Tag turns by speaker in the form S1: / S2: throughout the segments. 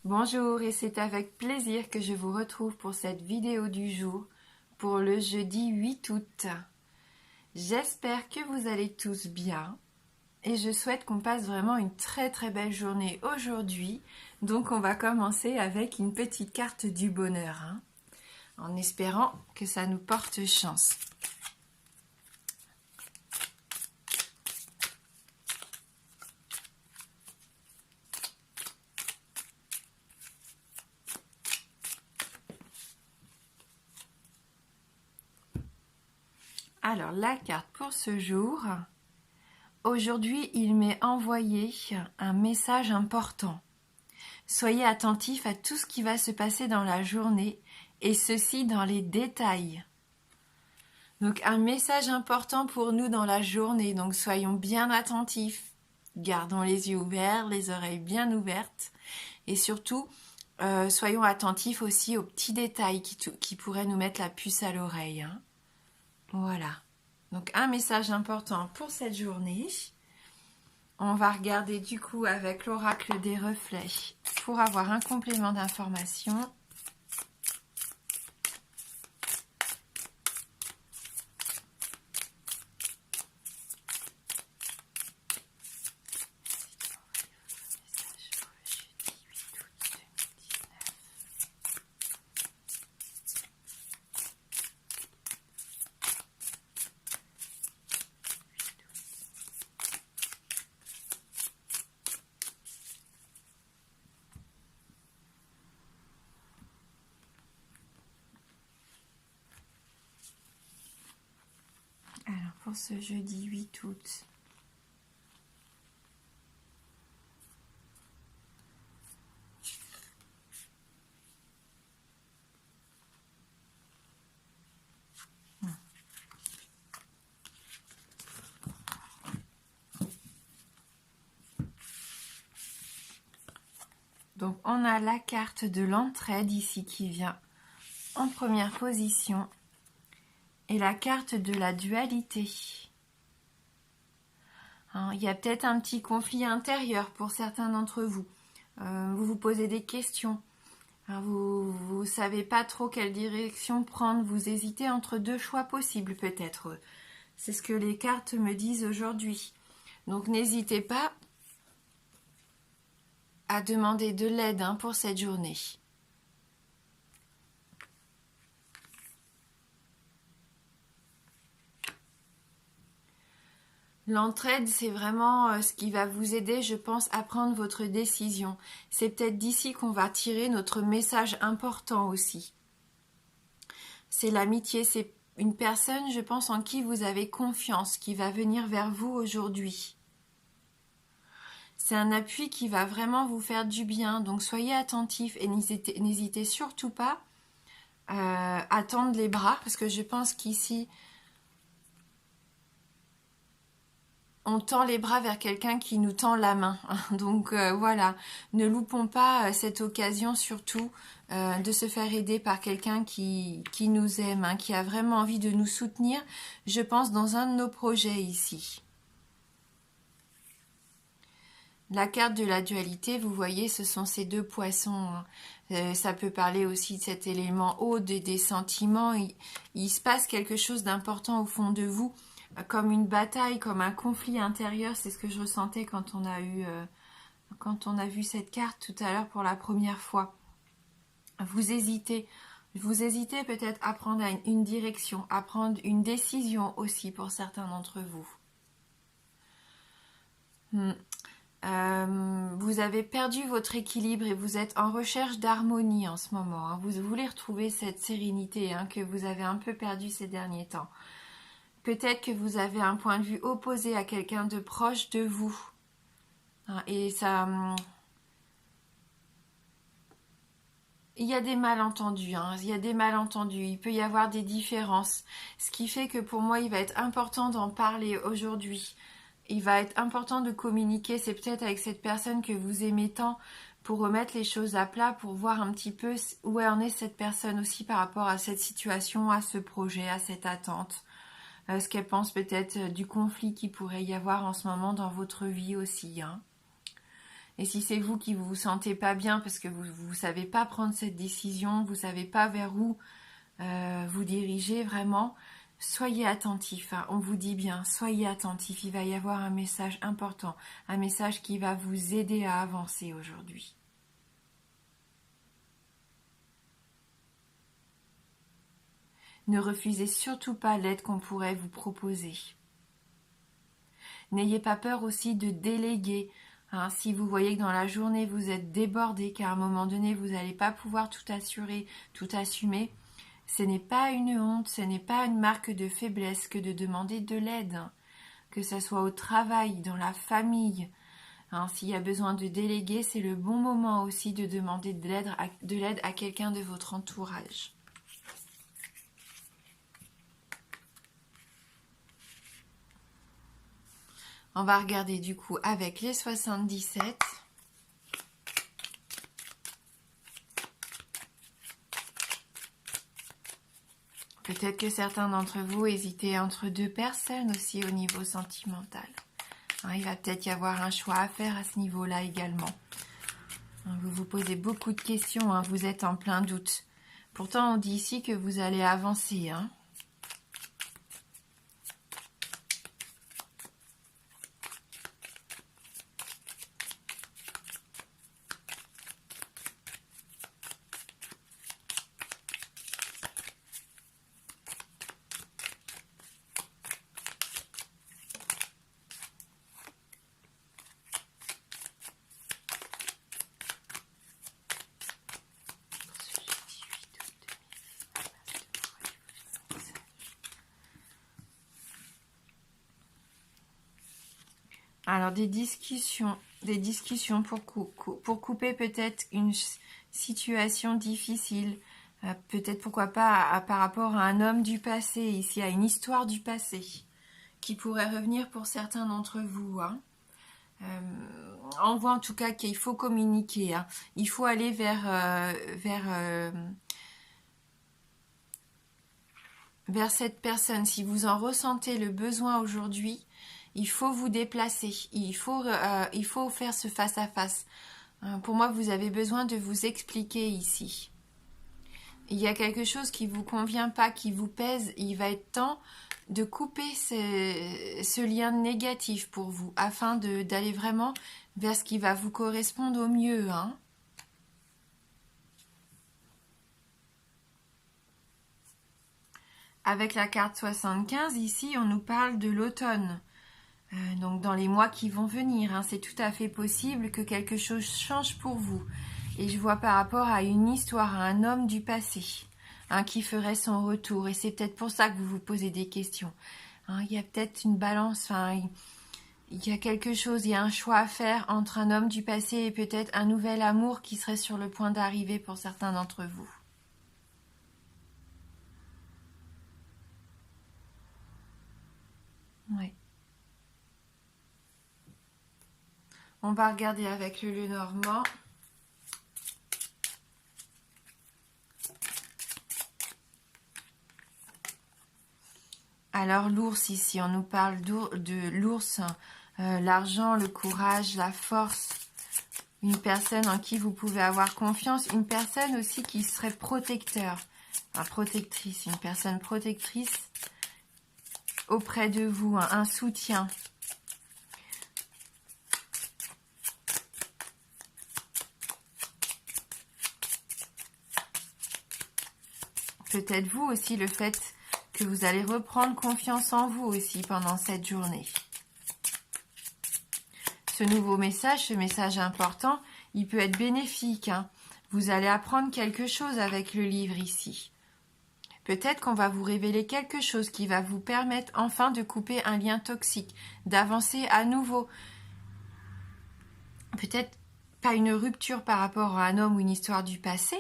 S1: Bonjour et c'est avec plaisir que je vous retrouve pour cette vidéo du jour pour le jeudi 8 août. J'espère que vous allez tous bien et je souhaite qu'on passe vraiment une très belle journée aujourd'hui. Donc on va commencer avec une petite carte du bonheur, en espérant que ça nous porte chance. Alors la carte pour ce jour, aujourd'hui il m'est envoyé un message important. Soyez attentifs à tout ce qui va se passer dans la journée et ceci dans les détails. Donc un message important pour nous dans la journée, donc soyons bien attentifs. Gardons les yeux ouverts, les oreilles bien ouvertes et surtout soyons attentifs aussi aux petits détails qui pourraient nous mettre la puce à l'oreille. Voilà. Donc un message important pour cette journée. On va regarder du coup avec l'oracle des reflets pour avoir un complément d'information. Alors pour ce jeudi 8 août, donc on a la carte de l'entraide ici qui vient en première position et la carte de la dualité. Il y a peut-être un petit conflit intérieur pour certains d'entre vous. Vous vous posez des questions. Vous ne savez pas trop quelle direction prendre. Vous hésitez entre deux choix possibles peut-être. C'est ce que les cartes me disent aujourd'hui. Donc n'hésitez pas à demander de l'aide pour cette journée. L'entraide, c'est vraiment ce qui va vous aider, je pense, à prendre votre décision. C'est peut-être d'ici qu'on va tirer notre message important aussi. C'est l'amitié, c'est une personne, je pense, en qui vous avez confiance, qui va venir vers vous aujourd'hui. C'est un appui qui va vraiment vous faire du bien, donc soyez attentifs et n'hésitez surtout pas à tendre les bras, parce que je pense qu'ici, on tend les bras vers quelqu'un qui nous tend la main. Donc voilà, ne loupons pas cette occasion surtout de se faire aider par quelqu'un qui nous aime, qui a vraiment envie de nous soutenir, je pense, dans un de nos projets ici. La carte de la dualité, vous voyez, ce sont ces deux poissons. Ça peut parler aussi de cet élément haut, des sentiments. Il se passe quelque chose d'important au fond de vous, comme une bataille, comme un conflit intérieur. C'est ce que je ressentais quand on a vu cette carte tout à l'heure pour la première fois. Vous hésitez peut-être à prendre une direction, à prendre une décision aussi pour certains d'entre vous. Vous avez perdu votre équilibre et vous êtes en recherche d'harmonie en ce moment. Vous voulez retrouver cette sérénité que vous avez un peu perdue ces derniers temps. Peut-être que vous avez un point de vue opposé à quelqu'un de proche de vous. Et ça... Il y a des malentendus, il peut y avoir des différences. Ce qui fait que pour moi, il va être important d'en parler aujourd'hui. Il va être important de communiquer, c'est peut-être avec cette personne que vous aimez tant, pour remettre les choses à plat, pour voir un petit peu où en est cette personne aussi par rapport à cette situation, à ce projet, à cette attente. Ce qu'elle pense peut-être du conflit qu'il pourrait y avoir en ce moment dans votre vie aussi. Et si c'est vous qui vous sentez pas bien parce que vous savez pas prendre cette décision, vous savez pas vers où vous diriger vraiment, soyez attentif. Hein. On vous dit bien, soyez attentif. Il va y avoir un message important, un message qui va vous aider à avancer aujourd'hui. Ne refusez surtout pas l'aide qu'on pourrait vous proposer. N'ayez pas peur aussi de déléguer. Hein, si vous voyez que dans la journée vous êtes débordé, qu'à un moment donné vous n'allez pas pouvoir tout assurer, tout assumer, ce n'est pas une honte, ce n'est pas une marque de faiblesse que de demander de l'aide. Que ce soit au travail, dans la famille. Hein, s'il y a besoin de déléguer, c'est le bon moment aussi de demander de l'aide à quelqu'un de votre entourage. On va regarder du coup avec les 77. Peut-être que certains d'entre vous hésitaient entre deux personnes aussi au niveau sentimental. Hein, il va peut-être y avoir un choix à faire à ce niveau-là également. Hein, vous vous posez beaucoup de questions, hein, vous êtes en plein doute. Pourtant, on dit ici que vous allez avancer. Hein. Alors, des discussions pour couper peut-être une situation difficile, peut-être pourquoi pas par rapport à un homme du passé, ici à une histoire du passé, qui pourrait revenir pour certains d'entre vous. Hein. On voit en tout cas qu'il faut communiquer, hein. Il faut aller vers cette personne. Si vous en ressentez le besoin aujourd'hui, il faut vous déplacer, il faut faire ce face-à-face. Pour moi, vous avez besoin de vous expliquer ici. Il y a quelque chose qui ne vous convient pas, qui vous pèse, il va être temps de couper ce lien négatif pour vous, afin d'aller vraiment vers ce qui va vous correspondre au mieux. Hein. Avec la carte 75, ici, on nous parle de l'automne. Donc dans les mois qui vont venir, hein, c'est tout à fait possible que quelque chose change pour vous. Et je vois par rapport à une histoire, à un homme du passé, hein, qui ferait son retour. Et c'est peut-être pour ça que vous vous posez des questions. Hein, il y a peut-être une balance, enfin, il y a quelque chose, il y a un choix à faire entre un homme du passé et peut-être un nouvel amour qui serait sur le point d'arriver pour certains d'entre vous. Oui. On va regarder avec le Lenormand. Alors l'ours ici, on nous parle de l'ours, l'argent, le courage, la force. Une personne en qui vous pouvez avoir confiance. Une personne aussi qui serait protecteur, protectrice. Une personne protectrice auprès de vous, hein, un soutien. Peut-être vous aussi, le fait que vous allez reprendre confiance en vous aussi pendant cette journée. Ce nouveau message, ce message important, il peut être bénéfique. Hein. Vous allez apprendre quelque chose avec le livre ici. Peut-être qu'on va vous révéler quelque chose qui va vous permettre enfin de couper un lien toxique, d'avancer à nouveau. Peut-être pas une rupture par rapport à un homme ou une histoire du passé,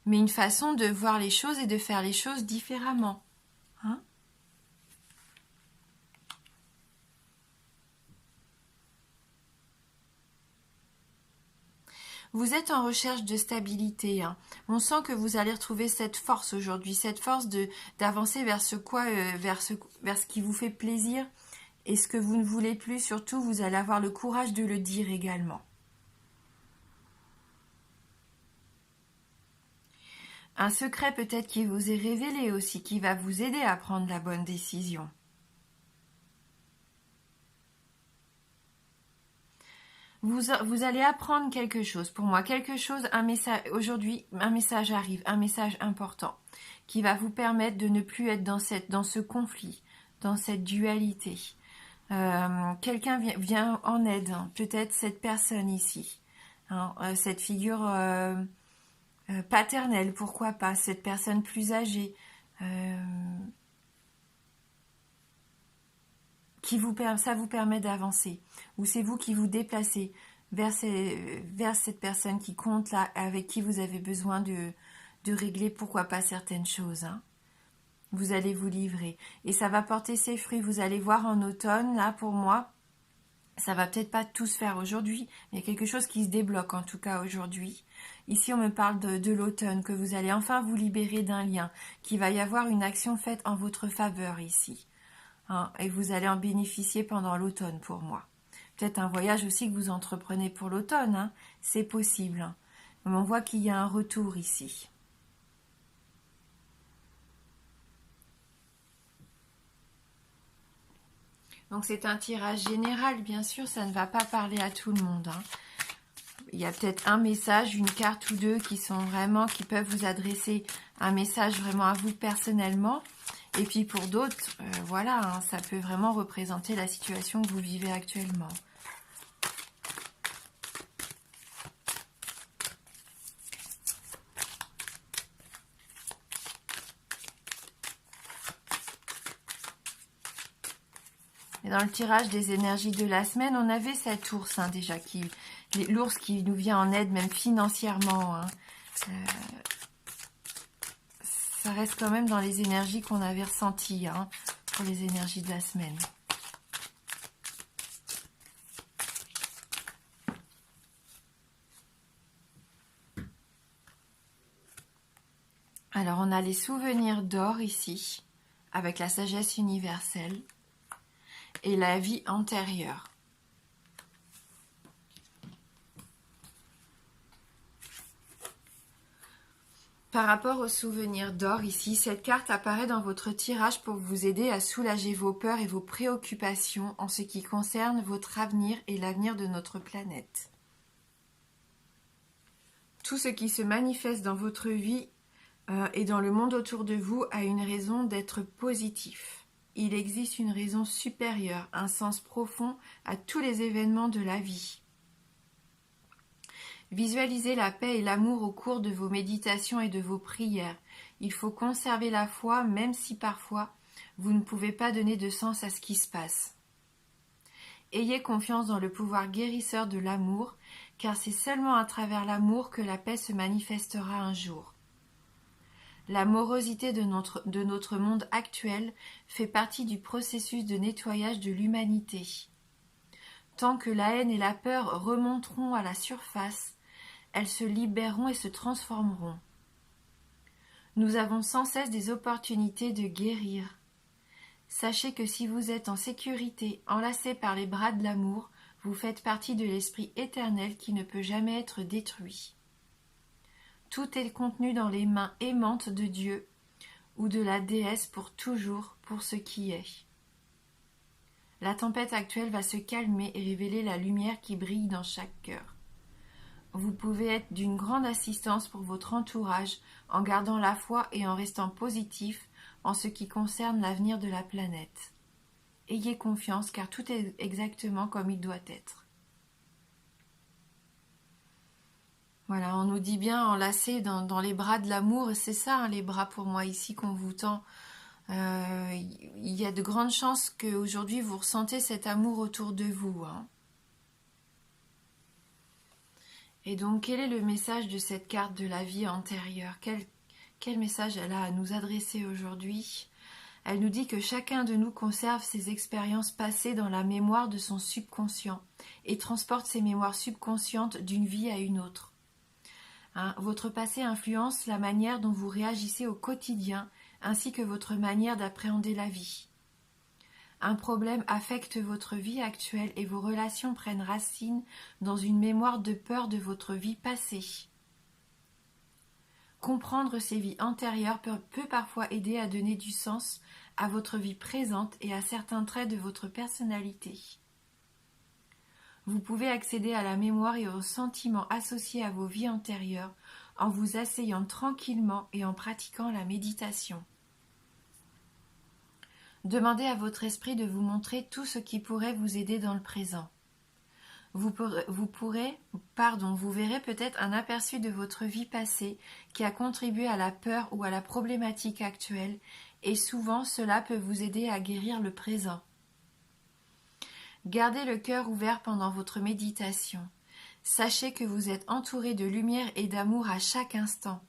S1: mais une façon de voir les choses et de faire les choses différemment. Hein? Vous êtes en recherche de stabilité. Hein. On sent que vous allez retrouver cette force aujourd'hui, cette force d'avancer vers vers ce qui vous fait plaisir et ce que vous ne voulez plus. Surtout, vous allez avoir le courage de le dire également. Un secret peut-être qui vous est révélé aussi, qui va vous aider à prendre la bonne décision. Vous allez apprendre quelque chose. Pour moi, quelque chose, un message, aujourd'hui, un message arrive, un message important, qui va vous permettre de ne plus être dans ce conflit, dans cette dualité. Quelqu'un vient en aide, hein, peut-être cette personne ici, hein, cette figure paternelle, pourquoi pas, cette personne plus âgée, ça vous permet d'avancer, ou c'est vous qui vous déplacez vers cette personne qui compte là, avec qui vous avez besoin de régler pourquoi pas certaines choses, hein. Vous allez vous livrer et ça va porter ses fruits. Vous allez voir en automne, là pour moi, ça va peut-être pas tout se faire aujourd'hui, mais il y a quelque chose qui se débloque en tout cas aujourd'hui. Ici on me parle de l'automne, que vous allez enfin vous libérer d'un lien, qu'il va y avoir une action faite en votre faveur ici. Hein, et vous allez en bénéficier pendant l'automne pour moi. Peut-être un voyage aussi que vous entreprenez pour l'automne, hein, c'est possible. Hein. Mais on voit qu'il y a un retour ici. Donc c'est un tirage général, bien sûr, ça ne va pas parler à tout le monde. Hein. Il y a peut-être un message, une carte ou deux qui peuvent vous adresser un message vraiment à vous personnellement. Et puis pour d'autres, voilà, hein, ça peut vraiment représenter la situation que vous vivez actuellement. Et dans le tirage des énergies de la semaine, on avait cet ours hein, déjà, l'ours qui nous vient en aide même financièrement. Hein. Ça reste quand même dans les énergies qu'on avait ressenties hein, pour les énergies de la semaine. Alors on a les souvenirs d'or ici, avec la sagesse universelle et la vie antérieure. Par rapport aux souvenirs d'or ici, cette carte apparaît dans votre tirage pour vous aider à soulager vos peurs et vos préoccupations en ce qui concerne votre avenir et l'avenir de notre planète. Tout ce qui se manifeste dans votre vie et dans le monde autour de vous a une raison d'être positif. Il existe une raison supérieure, un sens profond à tous les événements de la vie. Visualisez la paix et l'amour au cours de vos méditations et de vos prières. Il faut conserver la foi, même si parfois vous ne pouvez pas donner de sens à ce qui se passe. Ayez confiance dans le pouvoir guérisseur de l'amour, car c'est seulement à travers l'amour que la paix se manifestera un jour. La morosité de notre monde actuel fait partie du processus de nettoyage de l'humanité. Tant que la haine et la peur remonteront à la surface, elles se libéreront et se transformeront. Nous avons sans cesse des opportunités de guérir. Sachez que si vous êtes en sécurité, enlacés par les bras de l'amour, vous faites partie de l'esprit éternel qui ne peut jamais être détruit. Tout est contenu dans les mains aimantes de Dieu ou de la déesse pour toujours, pour ce qui est. La tempête actuelle va se calmer et révéler la lumière qui brille dans chaque cœur. Vous pouvez être d'une grande assistance pour votre entourage en gardant la foi et en restant positif en ce qui concerne l'avenir de la planète. Ayez confiance car tout est exactement comme il doit être. Voilà, on nous dit bien enlacés dans les bras de l'amour, et c'est ça hein, les bras pour moi ici qu'on vous tend. Il y a de grandes chances qu'aujourd'hui vous ressentez cet amour autour de vous. Hein. Et donc, quel est le message de cette carte de la vie antérieure ? Quel message elle a à nous adresser aujourd'hui ? Elle nous dit que chacun de nous conserve ses expériences passées dans la mémoire de son subconscient et transporte ces mémoires subconscientes d'une vie à une autre. Hein, votre passé influence la manière dont vous réagissez au quotidien ainsi que votre manière d'appréhender la vie. Un problème affecte votre vie actuelle et vos relations prennent racine dans une mémoire de peur de votre vie passée. Comprendre ces vies antérieures peut parfois aider à donner du sens à votre vie présente et à certains traits de votre personnalité. Vous pouvez accéder à la mémoire et aux sentiments associés à vos vies antérieures en vous asseyant tranquillement et en pratiquant la méditation. Demandez à votre esprit de vous montrer tout ce qui pourrait vous aider dans le présent. Vous verrez peut-être un aperçu de votre vie passée qui a contribué à la peur ou à la problématique actuelle, et souvent cela peut vous aider à guérir le présent. Gardez le cœur ouvert pendant votre méditation. Sachez que vous êtes entouré de lumière et d'amour à chaque instant.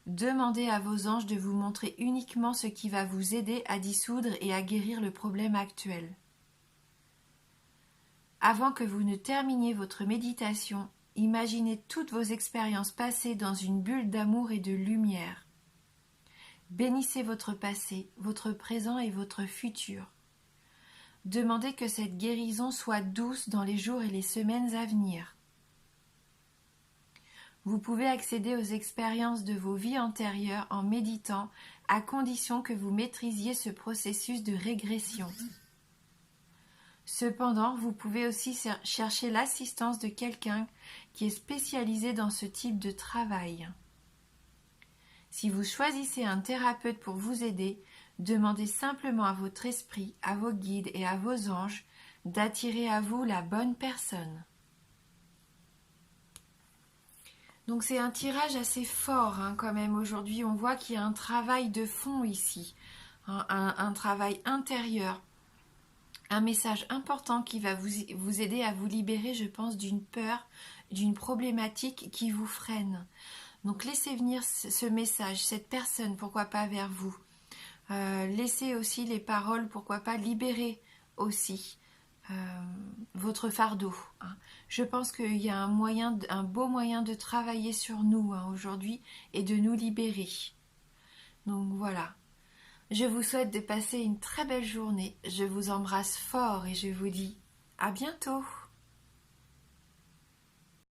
S1: Demandez à vos anges de vous montrer uniquement ce qui va vous aider à dissoudre et à guérir le problème actuel. Avant que vous ne terminiez votre méditation, imaginez toutes vos expériences passées dans une bulle d'amour et de lumière. Bénissez votre passé, votre présent et votre futur. Demandez que cette guérison soit douce dans les jours et les semaines à venir. Vous pouvez accéder aux expériences de vos vies antérieures en méditant, à condition que vous maîtrisiez ce processus de régression. Cependant, vous pouvez aussi chercher l'assistance de quelqu'un qui est spécialisé dans ce type de travail. Si vous choisissez un thérapeute pour vous aider, demandez simplement à votre esprit, à vos guides et à vos anges d'attirer à vous la bonne personne. Donc c'est un tirage assez fort quand même aujourd'hui. On voit qu'il y a un travail de fond ici, un travail intérieur, un message important qui va vous aider à vous libérer, je pense, d'une peur, d'une problématique qui vous freine. Donc laissez venir ce message, cette personne, pourquoi pas vers vous. Laissez aussi les paroles, pourquoi pas libérer aussi votre fardeau. Je pense qu'il y a un beau moyen de travailler sur nous aujourd'hui et de nous libérer. Donc voilà. Je vous souhaite de passer une très belle journée. Je vous embrasse fort et je vous dis à bientôt.